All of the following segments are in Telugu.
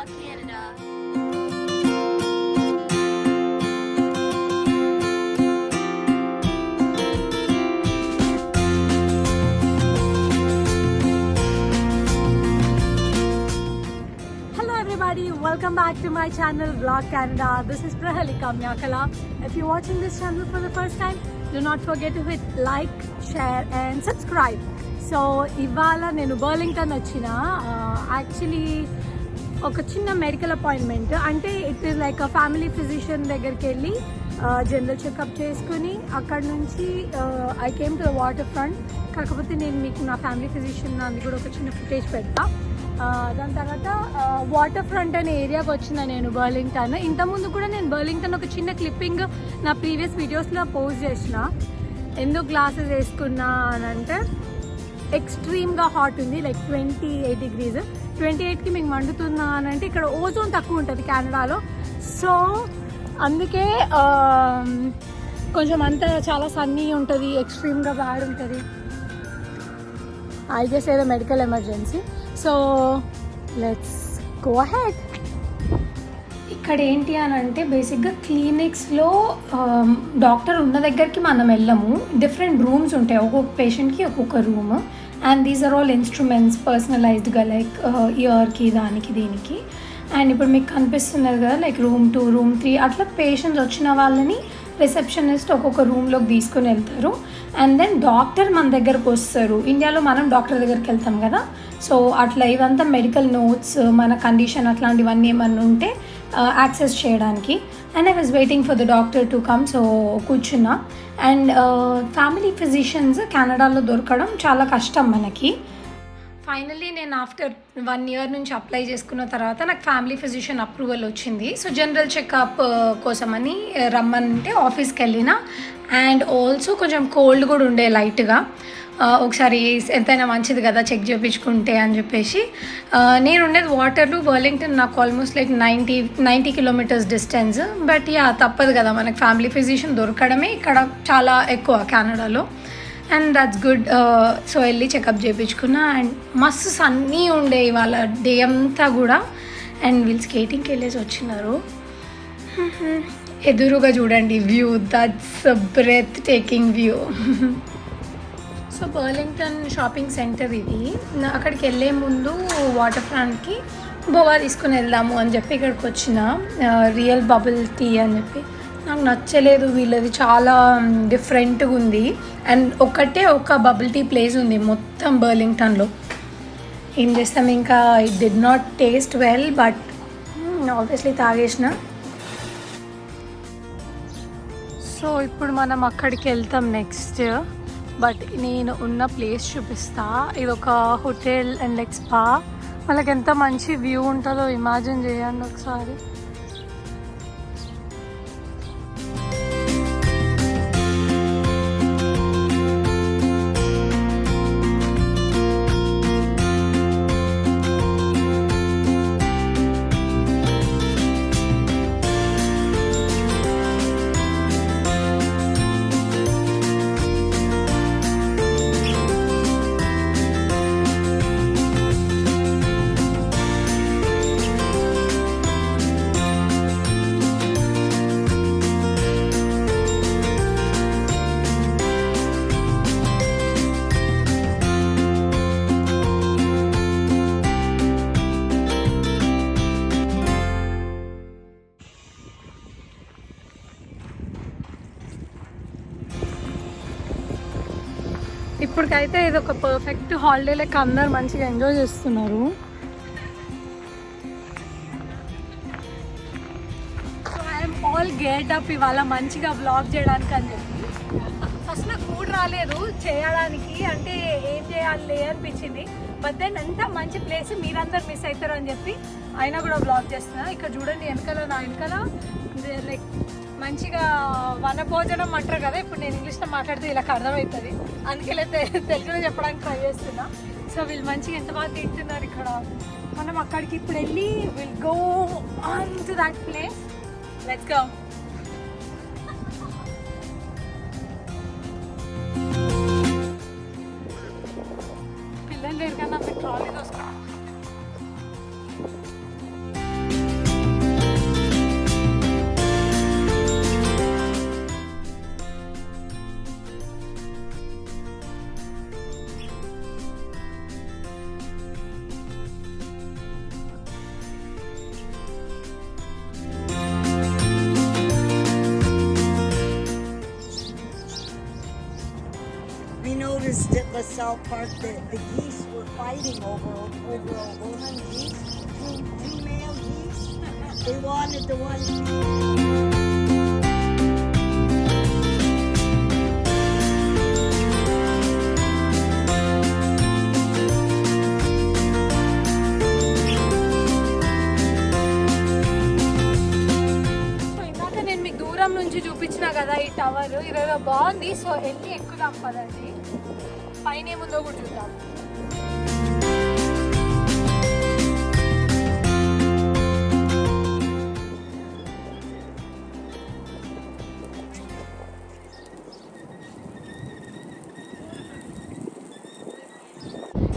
Vlog Canada. Hello everybody, welcome back to my channel Vlog Canada. This is Prahalika Myakala. If you're watching this channel for the first time, do not forget to hit like, share and subscribe. So ఇవాళ నేను బర్లింగ్టన్ వచ్చిన యాక్చువల్లీ ఒక చిన్న మెడికల్ అపాయింట్మెంట్, అంటే it is like family physician దగ్గరికి వెళ్ళి జనరల్ చెకప్ చేసుకుని అక్కడ నుంచి I came to the water front. కాకపోతే నేను మీకు నా ఫ్యామిలీ ఫిజిషియన్ అది కూడా ఒక చిన్న ఫుటేజ్ పెడతా. దాని తర్వాత వాటర్ ఫ్రంట్ అనే ఏరియాకి వచ్చిన నేను బర్లింగ్టన్. ఇంతకుముందు కూడా నేను బర్లింగ్టన్ ఒక చిన్న క్లిప్పింగ్ నా ప్రీవియస్ వీడియోస్లో పోస్ట్ చేసిన. ఎందుకు గ్లాసెస్ వేసుకున్నా అని అంటే ఎక్స్ట్రీమ్గా హాట్ ఉంది, లైక్ 28 degrees. 28కి మీకు మండుతుందా అని అంటే ఇక్కడ ఓజోన్ తక్కువ ఉంటుంది కెనడాలో. సో అందుకే కొంచెం అంతా చాలా సన్నీ ఉంటుంది, ఎక్స్ట్రీమ్గా బ్యాడ్ ఉంటుంది. ఐ గెస్ ఏదో medical emergency. So let's go ahead. ఇక్కడ ఏంటి అని అంటే బేసిక్గా క్లినిక్స్లో డాక్టర్ ఉన్న దగ్గరికి మనం వెళ్ళము. డిఫరెంట్ రూమ్స్ ఉంటాయి, ఒక్కొక్క పేషెంట్కి ఒక్కొక్క room. And these are all instruments పర్సనలైజ్డ్గా, లైక్ ఇయర్కి దానికి దీనికి. అండ్ ఇప్పుడు మీకు కనిపిస్తున్నది కదా, లైక్ రూమ్ 2, రూమ్ 3 అట్లా పేషెంట్స్ వచ్చిన వాళ్ళని రిసెప్షనిస్ట్ ఒక్కొక్క రూమ్లోకి తీసుకొని వెళ్తారు. అండ్ దెన్ డాక్టర్ మన దగ్గరకు వస్తారు. ఇండియాలో మనం డాక్టర్ దగ్గరికి వెళ్తాం కదా, సో అట్లా ఇవంతా మెడికల్ నోట్స్, మన కండిషన్ అట్లాంటివన్నీ ఏమన్నా ఉంటే యాక్సెస్ చేయడానికి. And I was waiting for the doctor to come, so కూర్చున్నా. అండ్ ఫ్యామిలీ ఫిజిషియన్స్ కెనడాలో దొరకడం చాలా కష్టం మనకి. ఫైనల్లీ నేను ఆఫ్టర్ 1 year నుంచి అప్లై చేసుకున్న తర్వాత నాకు ఫ్యామిలీ ఫిజిషియన్ అప్రూవల్ వచ్చింది. సో జనరల్ చెకప్ కోసమని రమ్మనంటే ఆఫీస్కి వెళ్ళిన. అండ్ ఆల్సో కొంచెం కోల్డ్ కూడా ఉండే లైట్గా. ఒకసారి ఎంతైనా మంచిది కదా చెక్ చేయించుకుంటే అని చెప్పేసి. నేను ఉండేది వాటర్లో, బర్లింగ్టన్ నాకు almost like 90 kilometers distance. But yeah తప్పదు కదా, మనకు ఫ్యామిలీ ఫిజిషియన్ దొరకడమే ఇక్కడ చాలా ఎక్కువ కెనడాలో. And that's good. సో వెళ్ళి చెకప్ చేయించుకున్నా. అండ్ మస్తు సన్నీ ఉండే ఇవాళ డే అంతా కూడా. అండ్ వీళ్ళు స్కేటింగ్కి వెళ్ళేసి వచ్చినారు. ఎదురుగా చూడండి view, that's breathtaking view. So Burlington shopping centre ఇది. అక్కడికి వెళ్ళే ముందు వాటర్ ఫ్రంట్కి బోవా తీసుకుని వెళ్దాము అని చెప్పి ఇక్కడికి వచ్చిన. రియల్ బబుల్ టీ అని చెప్పి నాకు నచ్చలేదు, వీళ్ళది చాలా డిఫరెంట్గా ఉంది. అండ్ ఒక బబుల్ టీ ప్లేస్ ఉంది మొత్తం బర్లింగ్టన్లో. ఏం చేస్తాం ఇంకా, it did not taste well, but obviously తాగేసిన. సో ఇప్పుడు మనం అక్కడికి వెళ్తాం నెక్స్ట్. బట్ నేను ఉన్న ప్లేస్ చూపిస్తా. ఇది ఒక హోటల్ అండ్ లైక్ స్పా. వాళ్ళకి ఎంత మంచి వ్యూ ఉంటుందో ఇమాజిన్ చేయండి ఒకసారి. ఇప్పటికైతే ఇది ఒక పర్ఫెక్ట్ హాలిడే లెక్క అందరు మంచిగా ఎంజాయ్ చేస్తున్నారు. So I'm all get up ఇవాళ మంచిగా వ్లాగ్ చేయడానికి అని చెప్పి. ఫస్ట్ నాకు మూడ్ రాలేదు చేయడానికి, అంటే ఏం చేయాలి అనిపించింది. బట్ దెన్ ఎంత మంచి ప్లేస్, మీరందరు మిస్ అవుతారు అని చెప్పి అయినా కూడా వ్లాగ్ చేస్తున్నా. ఇక్కడ చూడండి నా వెనకాల లైక్ మంచిగా వనభోజనం అంటారు కదా. ఇప్పుడు నేను ఇంగ్లీష్లో మాట్లాడితే వీళ్ళకి అర్థమవుతుంది, అందుకే తెలుగులో చెప్పడానికి ట్రై చేస్తున్నా. సో వీళ్ళు మంచిగా ఎంత బాగా తింటున్నారు ఇక్కడ. మనం అక్కడికి ఇప్పుడు వెళ్ళి will go on to that place. Let's go. పిల్లలు లేరు కదా, trolley దోసుకుంటాం. LaSalle Park, the geese were fighting over a woman geese, two male geese. They wanted the one. దూరం నుంచి చూపించిన కదా ఈ టవర్ ఇదేదో బాగుంది. సో వెళ్ళి ఎక్కుదాం పదండి, పైన ఏముందో కూడా చూద్దాం.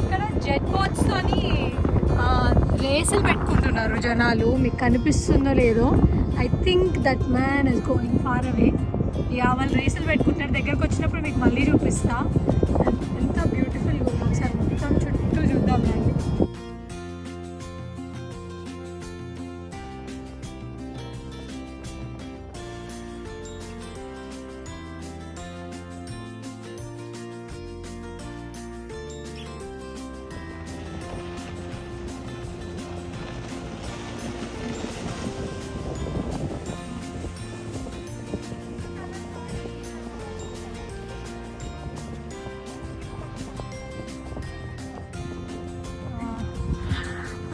ఇక్కడ జెట్ బోట్స్ తోని రేసులు పెట్టుకుంటున్నారు జనాలు. మీకు కనిపిస్తుందో లేదో, I think that man is going far away. Yeah, వాళ్ళు రేసులు పెట్టుకుంటారు. దగ్గరకు వచ్చినప్పుడు మీకు మళ్ళీ చూపిస్తా. ఎంత బ్యూటిఫుల్గా ఉంది, ఒకసారి మొత్తం చుట్టూ చూద్దాం రండి.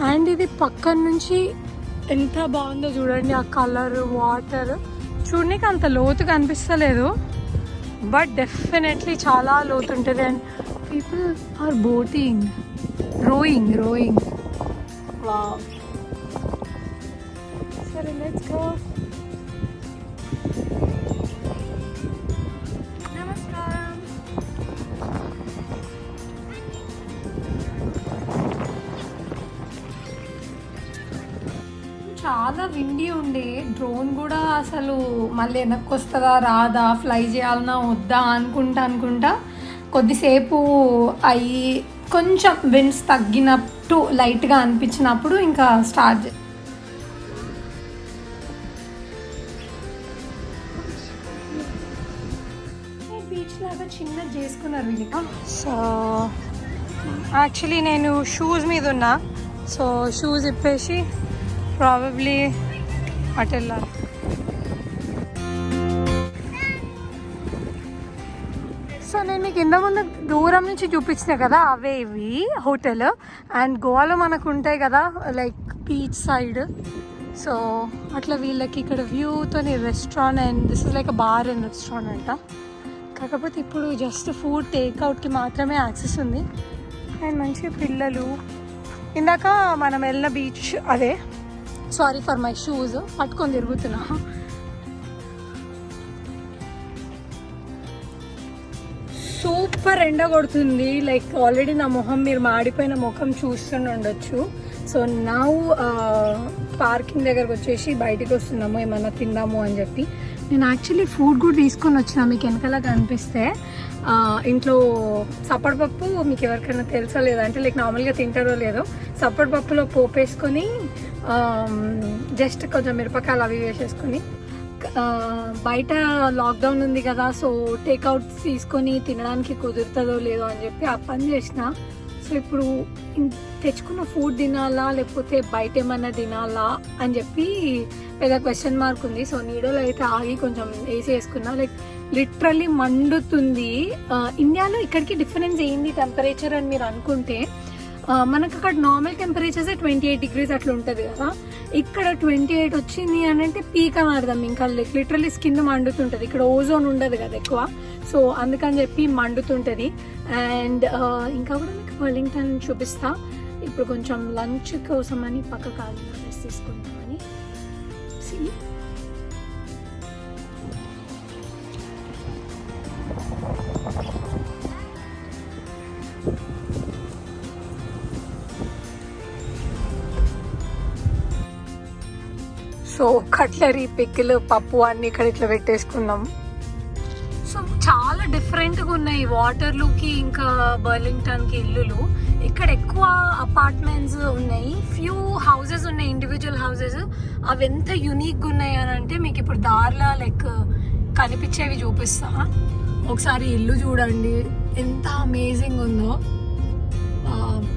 అండ్ ఇది పక్కన నుంచి ఎంత బాగుందో చూడండి. ఆ కలర్, వాటర్ చూడడానికి అంత లోతుగా అనిపిస్తలేదు, బట్ డెఫినెట్లీ చాలా లోతు ఉంటుంది. And people are boating, rowing. Wow, సరే లెట్స్ గో. నమస్కారం. చాలా విండీ ఉండే, డ్రోన్ కూడా అసలు మళ్ళీ వెనక్కి వస్తుందా రాదా, ఫ్లై చేయాలన్నా వద్దా అనుకుంటా కొద్దిసేపు అయ్యి కొంచెం విండ్స్ తగ్గినట్టు లైట్గా అనిపించినప్పుడు ఇంకా స్టార్ట్ బీచ్ లాగా చిన్నది చేసుకున్నారు వీళ్ళకి. సో యాక్చువల్లీ నేను షూస్ మీద ఉన్నా, సో షూస్ ఇప్పేసి ప్రాబబ్లీ అటు వెళ్ళాలి. సో నేను మీకు ఇంత ముందు దూరం నుంచి చూపించిన కదా, అవే ఇవి హోటల్. అండ్ గోవాలో మనకు ఉంటాయి కదా లైక్ బీచ్ సైడ్, సో అట్లా వీళ్ళకి ఇక్కడ వ్యూతోని restaurant. And this is like a bar and restaurant అంట. కాకపోతే ఇప్పుడు జస్ట్ ఫుడ్ టేక్అవుట్కి మాత్రమే యాక్సెస్ ఉంది. అండ్ మంచిగా పిల్లలు, ఇందాక మనం వెళ్ళిన బీచ్ అదే. సారీ ఫర్ మై షూస్, పట్టుకొని తిరుగుతున్నా. సూపర్ ఎండ కొడుతుంది. లైక్ ఆల్రెడీ నా మొహం, మీరు మాడిపోయిన ముఖం చూస్తూనే ఉండొచ్చు. సో నౌ పార్కింగ్ దగ్గరకు వచ్చేసి బయటికి వస్తున్నాము ఏమన్నా తిందాము అని చెప్పి. నేను యాక్చువల్లీ ఫుడ్ కూడా తీసుకొని వచ్చిన, మీకు వెనకాల కనిపిస్తే. ఇంట్లో సప్పటిపప్పు, మీకు ఎవరికైనా తెలుసో లేదా అంటే లైక్ నార్మల్గా తింటారో లేదో, సప్పటిపప్పులో పోపు వేసుకొని జస్ట్ కొంచెం మిరపకాయలు అవి వేసేసుకొని, బయట లాక్డౌన్ ఉంది కదా, సో టేక్అవుట్ తీసుకొని తినడానికి కుదురుతుందో లేదో అని చెప్పి ఆ పని చేసిన. సో ఇప్పుడు తెచ్చుకున్న ఫుడ్ తినాలా లేకపోతే బయట ఏమన్నా తినాలా అని చెప్పి పెద్ద క్వశ్చన్ మార్క్ ఉంది. సో నీడలో అయితే ఆగి కొంచెం ఏసీ వేసుకున్నా. లైక్ లిటరల్లీ మండుతుంది. ఇండియాలో ఇక్కడికి డిఫరెన్స్ ఏంది టెంపరేచర్ అని మీరు అనుకుంటే, మనకు అక్కడ నార్మల్ టెంపరేచర్స్ 28 degrees అట్లా ఉంటుంది కదా, ఇక్కడ 28 వచ్చింది అని అంటే పీక్ అని అర్థం. ఇంకా లిటరల్లీ స్కిన్ మండుతుంటుంది. ఇక్కడ ఓజోన్ ఉండదు కదా ఎక్కువ, సో అందుకని చెప్పి మండుతుంటుంది. అండ్ ఇంకా కూడా మీకు వెల్లింగ్టన్ చూపిస్తా. ఇప్పుడు కొంచెం లంచ్ కోసం అని పక్క కాలి డ్రెస్ తీసుకుంటామని. సో కట్లరీ, పిక్కులు, పప్పు అన్ని ఇక్కడ ఇట్లా పెట్టేసుకున్నాం. సో చాలా డిఫరెంట్గా ఉన్నాయి వాటర్లూకి ఇంకా బర్లింగ్టన్కి ఇల్లులు. ఇక్కడ ఎక్కువ అపార్ట్మెంట్స్ ఉన్నాయి, ఫ్యూ హౌసెస్ ఉన్నాయి, ఇండివిజువల్ హౌసెస్. అవి ఎంత యూనిక్గా ఉన్నాయి అని అంటే మీకు ఇప్పుడు దారిలో లైక్ కనిపించేవి చూపిస్తా. ఒకసారి ఇల్లు చూడండి, ఎంత అమేజింగ్ ఉందో.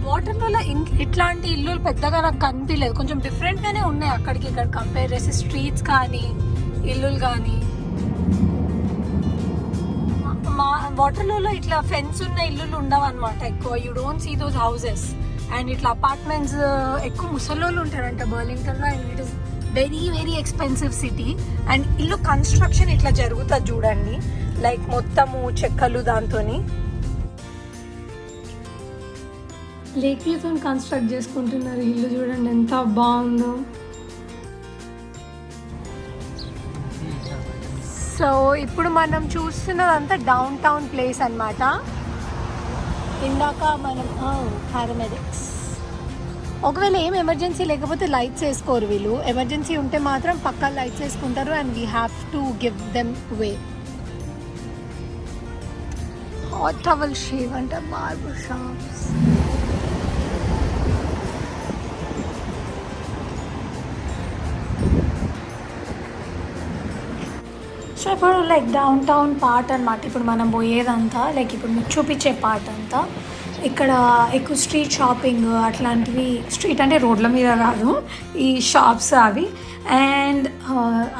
వాటర్ వల్ల ఇట్లాంటి ఇల్లు పెద్దగా నాకు కనిపించలేదు, కొంచెం డిఫరెంట్గానే ఉన్నాయి అక్కడికి ఇక్కడ కంపేర్ చేసి. స్ట్రీట్స్ కానీ ఇల్లులు కానీ, మా వాటర్లో ఇట్లా ఫెన్స్ ఉన్న ఇల్లులు ఉండవు అనమాట ఎక్కువ. You don't see those houses. And ఇట్లా అపార్ట్మెంట్స్ ఎక్కువ ముసలోళ్ళు ఉంటారంట బర్లింగ్టన్లో. And it is very very expensive city. And ఇల్లు కన్స్ట్రక్షన్ ఇట్లా జరుగుతుంది చూడండి, లైక్ మొత్తము చెక్కలు దాంతోని లేక్ వ్యూతో కన్స్ట్రక్ట్ చేసుకుంటున్నారు ఇల్లు. చూడండి ఎంత బాగుందో. సో ఇప్పుడు మనం చూస్తున్నదంతా డౌన్ టౌన్ ప్లేస్ అన్నమాట. ఇందాక మనం పారామెడిక్స్, ఒకవేళ ఏం ఎమర్జెన్సీ లేకపోతే లైట్స్ వేసుకోరు వీళ్ళు. ఎమర్జెన్సీ ఉంటే మాత్రం పక్కా లైట్స్ వేసుకుంటారు. And we have to give them way. Hot towel shave అంటే బార్బర్ షాప్స్. సో ఇప్పుడు లైక్ డౌన్ టౌన్ పార్ట్ అనమాట ఇప్పుడు మనం పోయేదంతా. లైక్ ఇప్పుడు మీకు చూపించే పార్ట్ అంతా ఇక్కడ ఎక్కువ స్ట్రీట్ షాపింగ్ అట్లాంటివి. స్ట్రీట్ అంటే రోడ్ల మీద కాదు, ఈ షాప్స్ అవి. అండ్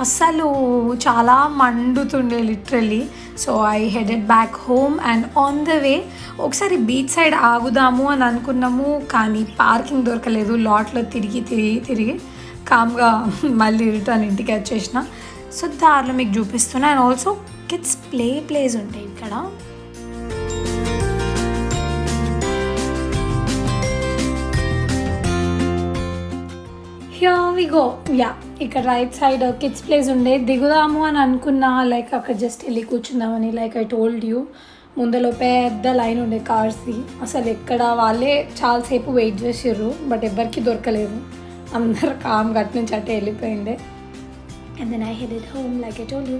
అస్సలు చాలా మండుతుండే literally. So I headed back home. And on the way ఒకసారి బీచ్ సైడ్ ఆగుదాము అని అనుకున్నాము, కానీ పార్కింగ్ దొరకలేదు. లాట్లో తిరిగి కామ్గా మళ్ళీ రిటర్న్ ఇంటికి వచ్చేసిన. సో దారిలో మీకు చూపిస్తున్నా. అండ్ ఆల్సో కిడ్స్ ప్లేస్ ఉంటాయి ఇక్కడ. Here we go. యా, ఇక్కడ రైట్ సైడ్ కిడ్స్ ప్లేస్ ఉండే. దిగుదాము అని అనుకున్నా, లైక్ అక్కడ జస్ట్ వెళ్ళి కూర్చుందామని. లైక్ ఐ టోల్డ్ యూ, ముందలో పెద్ద లైన్ ఉండే కార్స్ది. అసలు ఎక్కడ వాళ్ళే చాలాసేపు వెయిట్ చేసారు, బట్ ఎవరికి దొరకలేదు. అందరు కామ్ గట్టి నుంచి అట్టే వెళ్ళిపోయిండే. And then I headed home like I told you.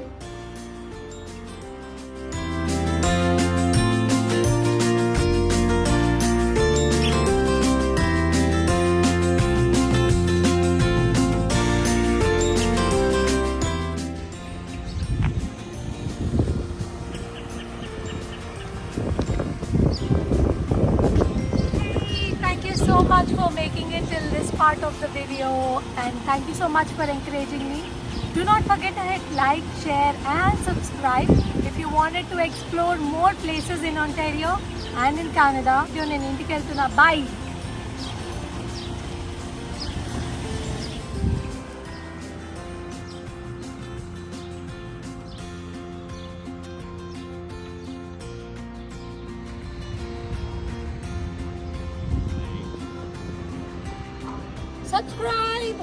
Thank you so much for making it till this part of the video, and thank you so much for encouraging me. Do not forget to hit like, share and subscribe if you wanted to explore more places in Ontario and in Canada. నేను ఇంటికి వెళ్తున్నా. Bye. Subscribe.